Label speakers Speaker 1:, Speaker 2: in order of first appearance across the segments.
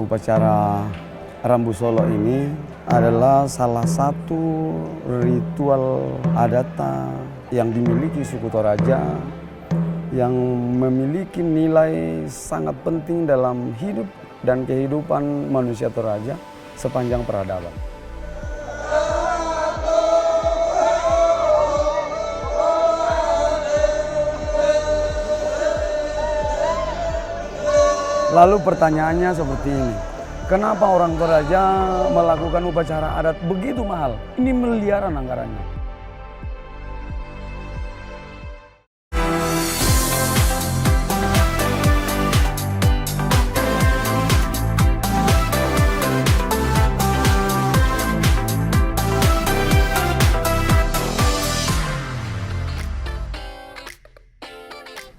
Speaker 1: Upacara Rambu Solo ini adalah salah satu ritual adat yang dimiliki suku Toraja yang memiliki nilai sangat penting dalam hidup dan kehidupan manusia Toraja sepanjang peradaban. Lalu pertanyaannya seperti ini, kenapa orang Toraja melakukan upacara adat begitu mahal? Ini miliaran anggarannya.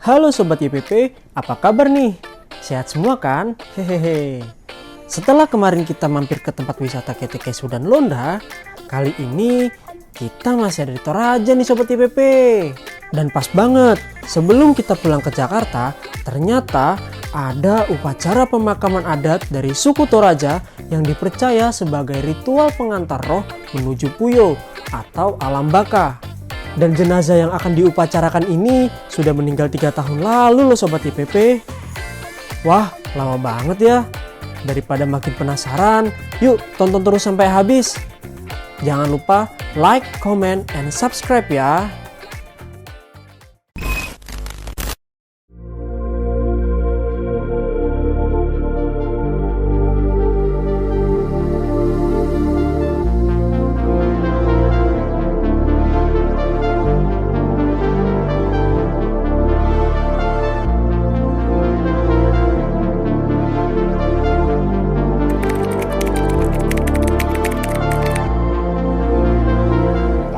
Speaker 2: Halo Sobat YPP, apa kabar nih? Sehat semua kan? Hehehe. Setelah kemarin kita mampir ke tempat wisata Ketekesu dan Londa, kali ini kita masih ada di Toraja nih Sobat YPP. Dan pas banget, sebelum kita pulang ke Jakarta, ternyata ada upacara pemakaman adat dari suku Toraja yang dipercaya sebagai ritual pengantar roh menuju Puyo atau alam baka. Dan jenazah yang akan diupacarakan ini sudah meninggal 3 tahun lalu loh Sobat YPP. Wah, lama banget ya. Daripada makin penasaran, yuk tonton terus sampai habis. Jangan lupa like, comment, and subscribe ya.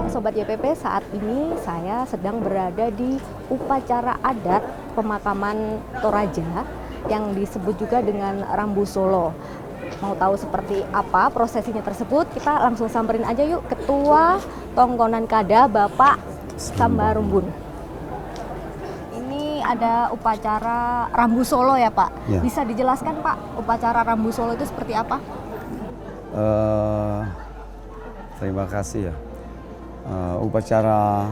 Speaker 3: Sobat YPP, saat ini saya sedang berada di upacara adat pemakaman Toraja yang disebut juga dengan Rambu Solo. Mau tahu seperti apa prosesinya tersebut? Kita langsung samperin aja yuk Ketua Tongkonan Kada Bapak Sambarumbun. Ini ada upacara Rambu Solo ya Pak?
Speaker 1: Ya.
Speaker 3: Bisa dijelaskan Pak, upacara Rambu Solo itu seperti apa?
Speaker 1: Terima kasih ya. Upacara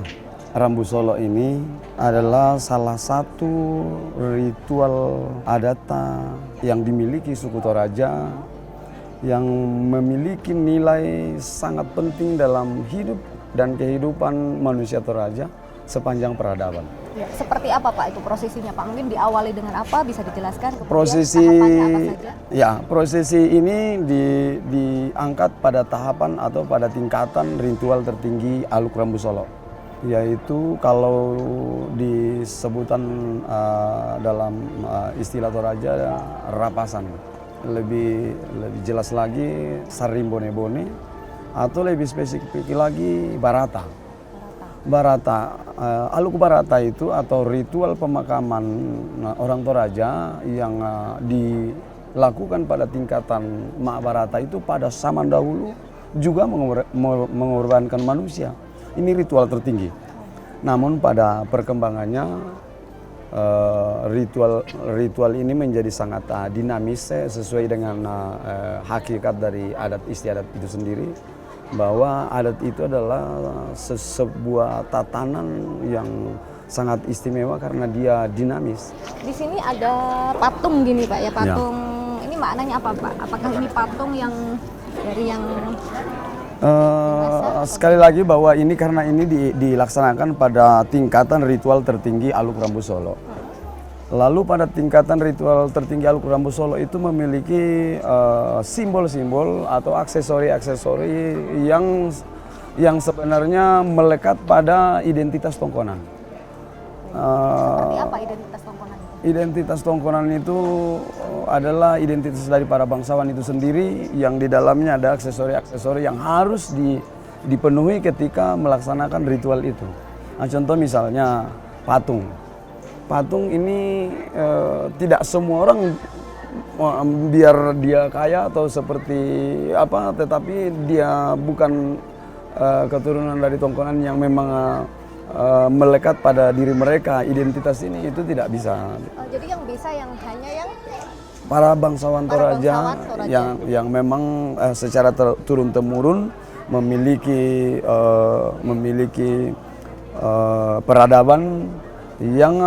Speaker 1: Rambu Solo ini adalah salah satu ritual adat yang dimiliki suku Toraja yang memiliki nilai sangat penting dalam hidup dan kehidupan manusia Toraja sepanjang peradaban.
Speaker 3: Ya, seperti apa Pak itu prosesinya Pak? Mungkin diawali dengan apa, bisa dijelaskan?
Speaker 1: Prosesi,
Speaker 3: tahapannya apa saja?
Speaker 1: ya, prosesi ini diangkat pada tahapan atau pada tingkatan ritual tertinggi Aluk Rambu Solo, yaitu kalau disebutan dalam istilah Toraja rapasan, lebih jelas lagi Sarimbone-bone, atau lebih spesifik lagi Barata. Aluk Barata itu atau ritual pemakaman orang Toraja yang dilakukan pada tingkatan Mak Barata itu pada zaman dahulu juga mengorbankan manusia. Ini ritual tertinggi. Namun pada perkembangannya ritual ini menjadi sangat dinamis sesuai dengan hakikat dari adat istiadat itu sendiri. Bahwa adat itu adalah sebuah tatanan yang sangat istimewa karena dia dinamis.
Speaker 3: Di sini ada patung gini Pak ya, patung. Ya. Ini maknanya apa Pak? Apakah ini patung yang dari yang
Speaker 1: sekali lagi bahwa ini karena ini dilaksanakan pada tingkatan ritual tertinggi Aluk Rambu Solo. Lalu pada tingkatan ritual tertinggi Aluk Rambu Solo itu memiliki simbol-simbol atau aksesori-aksesori yang sebenarnya melekat pada identitas Tongkonan.
Speaker 3: Seperti apa identitas Tongkonan?
Speaker 1: Identitas Tongkonan itu adalah identitas dari para bangsawan itu sendiri yang di dalamnya ada aksesori-aksesori yang harus dipenuhi ketika melaksanakan ritual itu. Nah, contoh misalnya patung. Patung ini tidak semua orang biar dia kaya atau seperti apa, tetapi dia bukan keturunan dari Tongkonan yang memang melekat pada diri mereka, identitas ini itu tidak bisa.
Speaker 3: Jadi yang bisa yang hanya yang
Speaker 1: para bangsawan
Speaker 3: Para
Speaker 1: Toraja
Speaker 3: bangsawan Toraja.
Speaker 1: yang memang secara turun temurun memiliki peradaban yang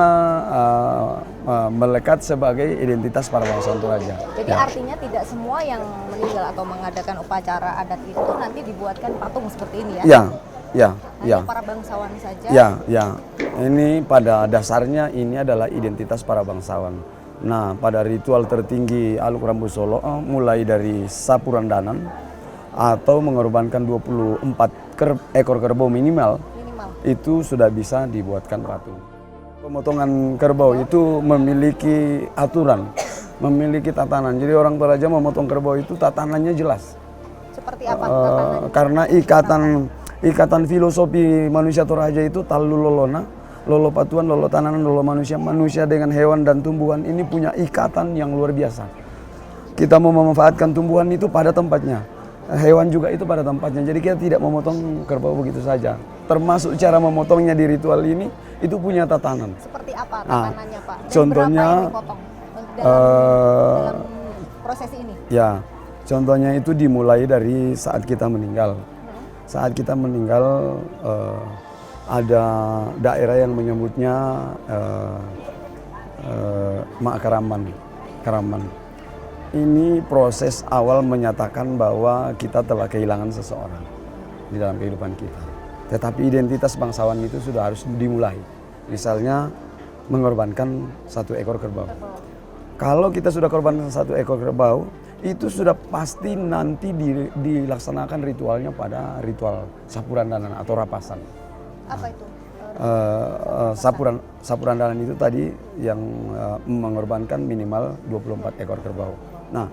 Speaker 1: melekat sebagai identitas para bangsawan Toraja.
Speaker 3: Jadi artinya tidak semua yang meninggal atau mengadakan upacara adat itu nanti dibuatkan patung seperti ini ya? Hanya para bangsawan saja?
Speaker 1: Ya. Ini pada dasarnya ini adalah identitas para bangsawan. Nah, pada ritual tertinggi Aluk Rambu Solo, mulai dari sapurandanan atau mengorbankan 24 ekor kerbau minimal, itu sudah bisa dibuatkan patung. Pemotongan kerbau itu memiliki aturan, memiliki tatanan. Jadi orang Toraja memotong kerbau itu tatanannya jelas.
Speaker 3: Seperti apa tatanannya?
Speaker 1: Karena ikatan filosofi manusia Toraja itu talu lolona, lolo patuan, lolo tananan, lolo manusia. Manusia dengan hewan dan tumbuhan ini punya ikatan yang luar biasa. Kita mau memanfaatkan tumbuhan itu pada tempatnya, hewan juga itu pada tempatnya. Jadi kita tidak memotong kerbau begitu saja. Termasuk cara memotongnya di ritual ini itu punya tatanan.
Speaker 3: Seperti apa tatanannya Pak? Dan
Speaker 1: contohnya
Speaker 3: berapa yang dipotong dalam proses ini?
Speaker 1: Ya, contohnya itu dimulai dari saat kita meninggal. Saat kita meninggal ada daerah yang menyebutnya Karaman. Ini proses awal menyatakan bahwa kita telah kehilangan seseorang di dalam kehidupan kita. Tetapi identitas bangsawan itu sudah harus dimulai. Misalnya mengorbankan 1 ekor kerbau. Kalau kita sudah korbankan 1 ekor kerbau, itu sudah pasti nanti dilaksanakan ritualnya pada ritual sapurandanan atau rapasan.
Speaker 3: Apa itu?
Speaker 1: Sapurandanan itu tadi yang mengorbankan minimal 24 ekor kerbau. Nah,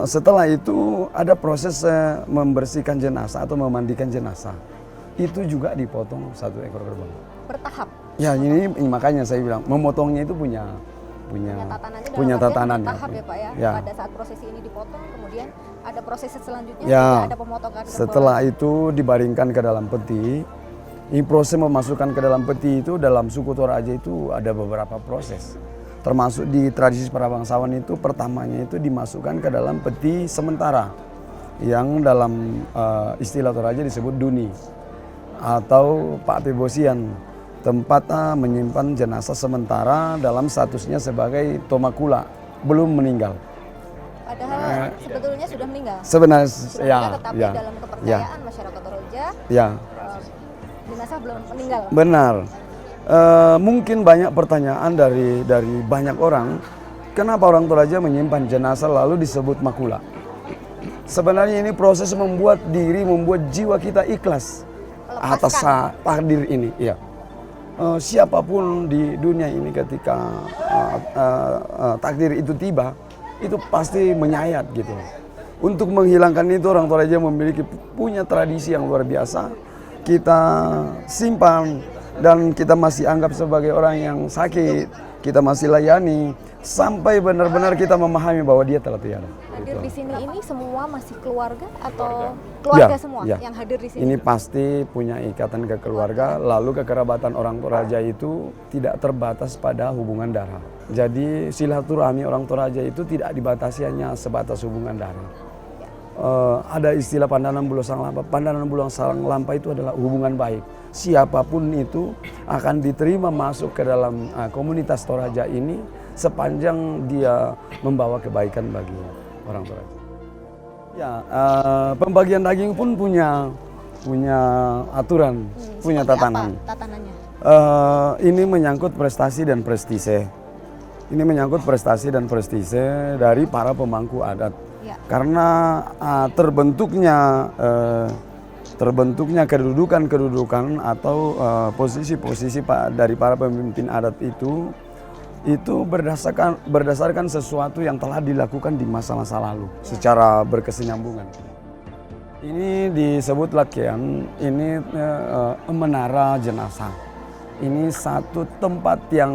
Speaker 1: setelah itu ada proses membersihkan jenazah atau memandikan jenazah. Itu juga dipotong 1 ekor kerbau.
Speaker 3: Bertahap?
Speaker 1: Ya, ini makanya saya bilang memotongnya itu punya tatanannya.
Speaker 3: Bertahap ya Pak ya?
Speaker 1: Ya.
Speaker 3: Pada saat prosesi ini dipotong, kemudian ada proses selanjutnya,
Speaker 1: Ya,
Speaker 3: ada pemotongan kerbau.
Speaker 1: setelah itu dibaringkan ke dalam peti. Ini proses memasukkan ke dalam peti itu dalam suku Toraja itu ada beberapa proses. Termasuk di tradisi para bangsawan itu pertamanya itu dimasukkan ke dalam peti sementara yang dalam istilah Toraja disebut duni atau Pak Pebosian, tempat menyimpan jenazah sementara dalam statusnya sebagai tomakula, belum meninggal.
Speaker 3: Padahal sebetulnya sudah meninggal.
Speaker 1: Sebenarnya
Speaker 3: Tetapi dalam kepercayaan masyarakat Toraja, jenazah belum meninggal.
Speaker 1: Benar. Mungkin banyak pertanyaan dari banyak orang, kenapa orang Toraja menyimpan jenazah lalu disebut makula? Sebenarnya ini proses membuat jiwa kita ikhlas atas takdir ini. Ya. Siapapun di dunia ini ketika takdir itu tiba, itu pasti menyayat gitu. Untuk menghilangkan itu orang Toraja punya tradisi yang luar biasa. Kita simpan dan kita masih anggap sebagai orang yang sakit, kita masih layani sampai benar-benar kita memahami bahwa dia telah tiada.
Speaker 3: Hadir di sini ini semua masih keluarga atau keluarga semua yang hadir di sini?
Speaker 1: Ini pasti punya ikatan ke keluarga, lalu kekerabatan orang Toraja itu tidak terbatas pada hubungan darah. Jadi silaturahmi orang Toraja itu tidak dibatasi hanya sebatas hubungan darah. Ada istilah pandangan bulan sang lampa. Pandangan bulan sang lampa itu adalah hubungan baik. Siapapun itu akan diterima masuk ke dalam komunitas Toraja ini sepanjang dia membawa kebaikan bagi orang Toraja. Ya, pembagian daging pun punya aturan, punya tatanan.
Speaker 3: Tatanannya?
Speaker 1: Ini menyangkut prestasi dan prestise. Ini menyangkut prestasi dan prestise dari para pemangku adat.
Speaker 3: Ya.
Speaker 1: Karena terbentuknya kedudukan atau posisi-posisi dari para pemimpin adat itu berdasarkan sesuatu yang telah dilakukan di masa-masa lalu secara berkesinambungan. Ini disebut lakian, ini menara jenazah. Ini satu tempat yang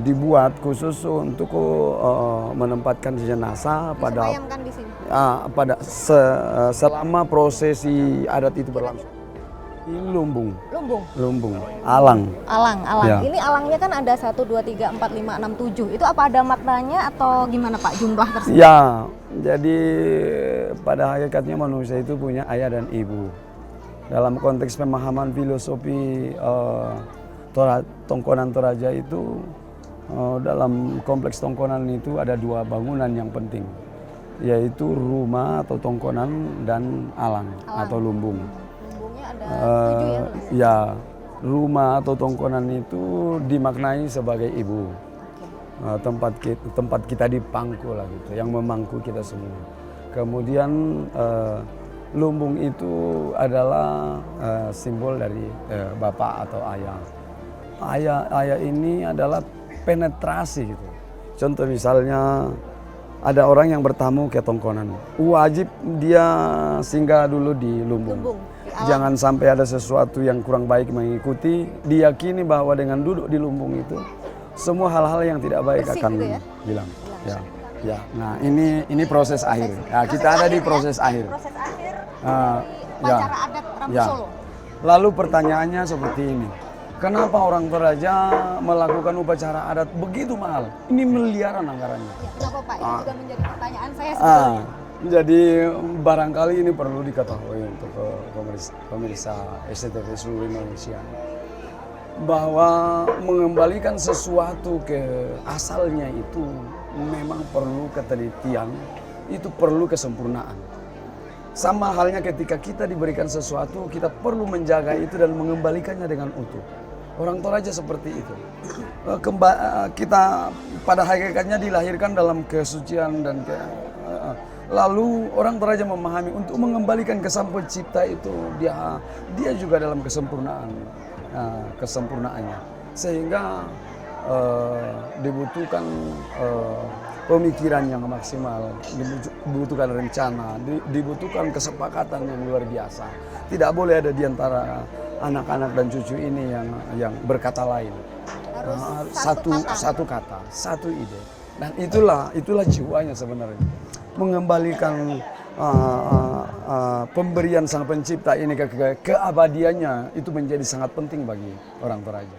Speaker 1: dibuat khusus untuk menempatkan jenazah
Speaker 3: disemayamkan di sini.
Speaker 1: Selama prosesi adat itu berlangsung. Ini lumbung.
Speaker 3: Lumbung.
Speaker 1: Alang.
Speaker 3: Alang.
Speaker 1: Ya.
Speaker 3: Ini alangnya kan ada 1, 2, 3, 4, 5, 6, 7. Itu apa ada maknanya atau gimana Pak jumlah tersebut?
Speaker 1: Ya, jadi pada hakikatnya manusia itu punya ayah dan ibu. Dalam konteks pemahaman filosofi Tongkonan Toraja itu, dalam kompleks Tongkonan itu ada 2 bangunan yang penting, yaitu rumah atau tongkonan dan alang. Atau lumbung.
Speaker 3: Lumbungnya ada 7 ya?
Speaker 1: Ya, rumah atau tongkonan itu dimaknai sebagai ibu. Tempat kita dipangku lah gitu, yang memangku kita semua. Kemudian lumbung itu adalah simbol dari bapak atau ayah. Ayah ini adalah penetrasi gitu. Contoh misalnya ada orang yang bertamu ke tongkonan, wajib dia singgah dulu di lumbung. Jangan sampai ada sesuatu yang kurang baik mengikuti. Diyakini bahwa dengan duduk di lumbung itu semua hal-hal yang tidak baik
Speaker 3: bersih
Speaker 1: akan
Speaker 3: gitu ya?
Speaker 1: hilang. Ya. Nah, ini proses akhir. Nah, kita ada di proses akhir.
Speaker 3: Proses akhir
Speaker 1: Ya.
Speaker 3: upacara adat Rambu
Speaker 1: Ya.
Speaker 3: Solo.
Speaker 1: Lalu pertanyaannya seperti ini. Kenapa orang Toraja melakukan upacara adat begitu mahal? Ini miliaran anggarannya.
Speaker 3: Ya, kenapa Pak? Itu juga menjadi pertanyaan saya sebetulnya.
Speaker 1: Jadi barangkali ini perlu diketahui untuk pemirsa SCTV seluruh Indonesia, bahwa mengembalikan sesuatu ke asalnya itu memang perlu ketelitian, itu perlu kesempurnaan. Sama halnya ketika kita diberikan sesuatu, kita perlu menjaga itu dan mengembalikannya dengan utuh. Orang Toraja seperti itu. Kita pada hakikatnya dilahirkan dalam kesucian dan lalu orang Toraja memahami untuk mengembalikan ke Sang Pencipta itu dia juga dalam kesempurnaannya, sehingga dibutuhkan pemikiran yang maksimal, dibutuhkan rencana, dibutuhkan kesepakatan yang luar biasa. Tidak boleh ada di antara anak-anak dan cucu ini yang berkata lain. Satu kata, satu ide. Dan itulah jiwanya sebenarnya. Mengembalikan pemberian Sang Pencipta ini ke keabadiannya itu menjadi sangat penting bagi orang Toraja.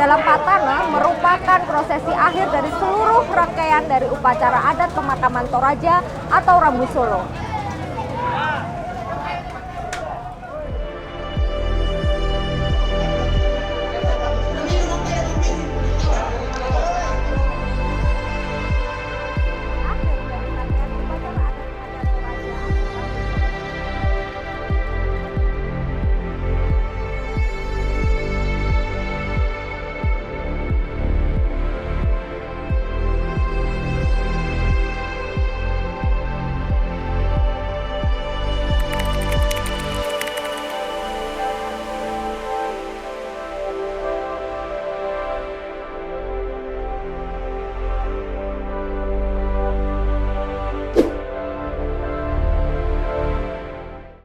Speaker 3: dalam Patana merupakan prosesi akhir dari seluruh rangkaian dari upacara adat pemakaman Toraja atau Rambu Solo.